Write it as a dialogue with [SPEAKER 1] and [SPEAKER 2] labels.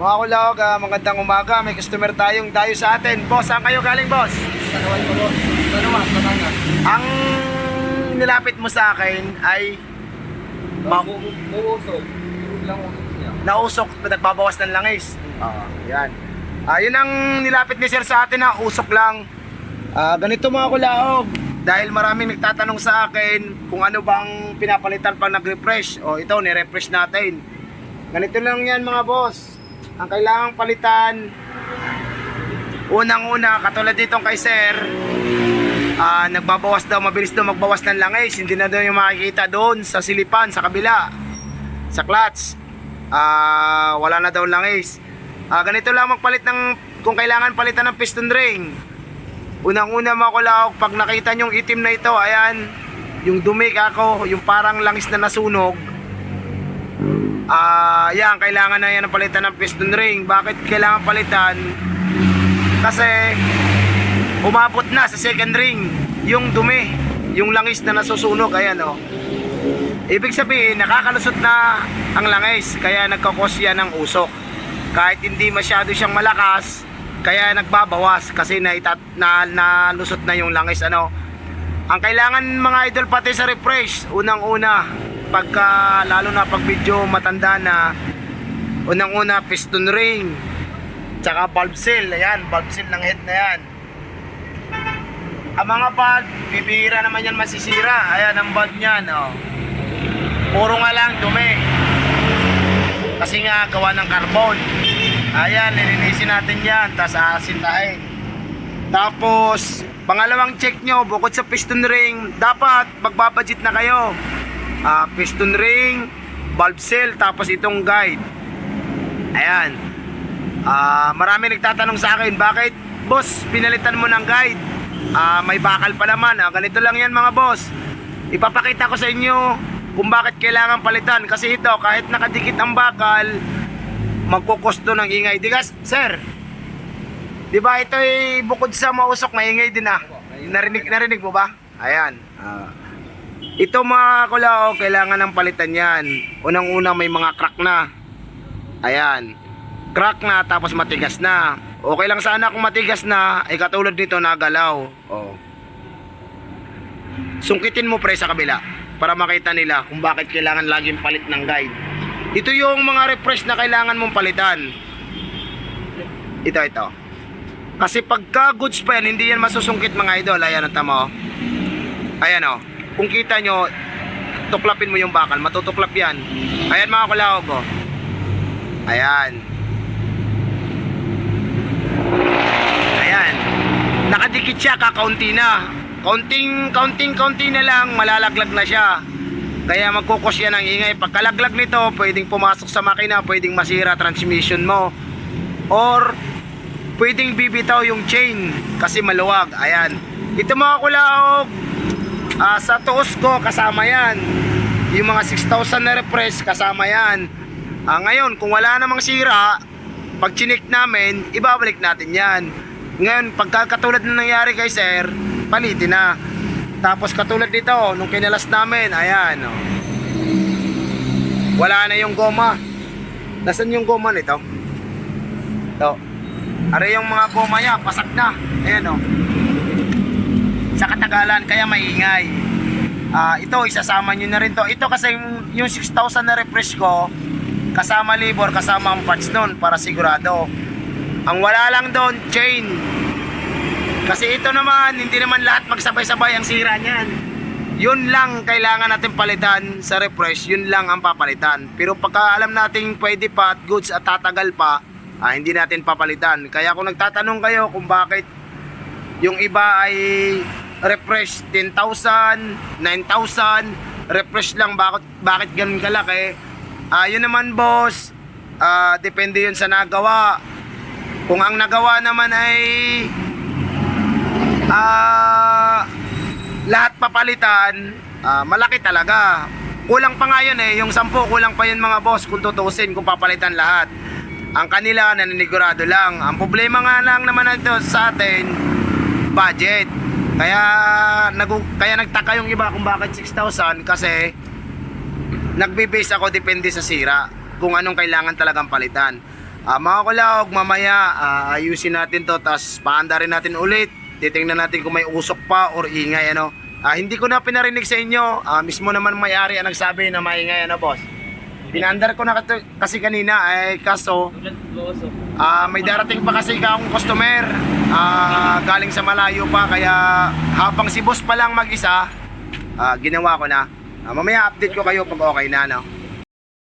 [SPEAKER 1] Mga kulog, magandang umaga. May customer tayong dayo sa atin. Boss, saan kayo galing, boss?
[SPEAKER 2] Tanaway ko ron. Tanaway, Batangas.
[SPEAKER 1] Ang nilapit mo sa akin ay
[SPEAKER 2] Uusog. Yun lang usog niya.
[SPEAKER 1] nausok, nagbabawas ng langis. Yan. Yun ang nilapit ni sir sa atin, usok lang. Ganito mga kulaog. Dahil maraming nagtatanong sa akin kung ano bang pinapalitan pag nag-refresh. O ito, ni-refresh natin. Ganito lang yan mga boss. Ang kailangang palitan, unang-una, katulad ditong kay sir, nagbabawas daw, mabilis daw magbawas ng langis. Hindi na daw yung makikita doon sa silipan, sa kabila, sa clutch. Wala na daw langis. Ganito lang magpalit ng, kung kailangan palitan ng piston ring. Unang-una mga kulaog, pag nakita nyong itim na ito, ayan, yung dumi kako, yung parang langis na nasunog. Yan, kailangan na yan ang palitan ng piston ring. Bakit kailangan palitan? Kasi umabot na sa second ring yung dumi, yung langis na nasusunog. Ayan o. Ibig sabihin, nakakalusot na ang langis, kaya nagkakos yan ng usok. Kahit hindi masyado siyang malakas, kaya nagbabawas kasi nalusot na yung langis. Ano? Ang kailangan mga idol pati sa refresh, unang-una, pagka lalo na pag video matanda na, unang-una piston ring, tsaka valve seal. Ayan, valve seal ng head na yan. Ang mga valve, bibihira naman yan masisira. Ayan ang valve nyan, oh. Puro nga lang dumi, kasi nga gawa ng carbon. Ayan, lilinisin natin yan, tapos aasintahin. Tapos pangalawang check nyo, bukod sa piston ring, dapat magbabudget na kayo. Piston ring, valve seal, tapos itong guide. Ayan. Marami nagtatanong sa akin, bakit boss pinalitan mo ng guide? May bakal pa naman. Ganito lang yan mga boss. Ipapakita ko sa inyo kung bakit kailangan palitan. Kasi ito, kahit nakadikit ang bakal, magkukusto ng ingay. Digas, sir, di ba ito ay bukod sa mausok, maingay din narinig mo ba? Ayan. Ito mga kulao, kailangan ng palitan yan. Unang-una may mga crack na. Ayan. Crack na, tapos matigas na. Okay lang sana kung matigas na, ay katulad nito nagalaw. Sungkitin mo pre sa kabila para makita nila kung bakit kailangan laging palit ng guide. Ito yung mga refresh na kailangan mong palitan. Ito. Kasi pagka goods pa yan, hindi yan masusungkit mga idol. Ayan ang tama. Ayan o. Kung kita nyo, tuklapin mo yung bakal, matutuklap yan. Ayan mga kulaog o. Ayan. Ayan. Nakadikit siya, kakaunti na. Kaunting na lang, malalaglag na siya. Kaya magkukos yan ng ingay. Pagkalaglag nito, pwedeng pumasok sa makina, pwedeng masira transmission mo, or pwedeng bibitaw yung chain kasi maluwag. Ayan. Ito mga kulaog, sa tuos ko kasama yan. Yung mga 6,000 na refresh kasama yan. Ngayon kung wala namang sira, pag chinik namin, ibabalik natin yan. Ngayon pagkakatulad na nangyari kay sir, palitin na. Tapos katulad dito, nung kinalas namin, ayan, oh. Wala na yung goma. Nasaan yung goma nito? Ito. Are yung mga goma niya, pasak na. Ayan, oh. Sa katagalan, kaya maingay. Ito, isasama nyo na rin to. Ito kasi yung 6,000 na refresh ko, kasama libor, kasama ang parts nun, para sigurado. Ang wala lang doon, chain. Kasi ito naman, hindi naman lahat magsabay-sabay ang sira niyan. Yun lang kailangan natin palitan sa refresh, yun lang ang papalitan. Pero pagka alam natin pwede pa at goods at tatagal pa, hindi natin papalitan. Kaya kung nagtatanong kayo kung bakit yung iba ay refresh 10,000, 9,000, refresh lang, bakit ganun kalaki? Yun naman boss, depende yun sa nagawa. Kung ang nagawa naman ay lahat papalitan, malaki talaga. Kulang pa nga yun yung 10, kulang pa yun mga boss kung tutusin, kung papalitan lahat. Ang kanila naninigurado lang. Ang problema nga lang naman ito sa atin, budget. Kaya nagtaka yung iba kung bakit 6,000, kasi nagbe-base ako depende sa sira kung anong kailangan talagang palitan. Mga kulawg, mamaya ayusin natin to, tapos paanda rin natin ulit. Titingnan natin kung may usok pa or ingay, ano. Hindi ko na pinarinig sa inyo, mismo naman may-ari ang nagsabi na maingay, ano boss. Pinandar ko na kasi kanina, kaso may darating pa kasi akong customer, galing sa malayo pa, kaya habang si boss pa lang mag-isa, ginawa ko na. Mamaya update ko kayo pag okay na, no.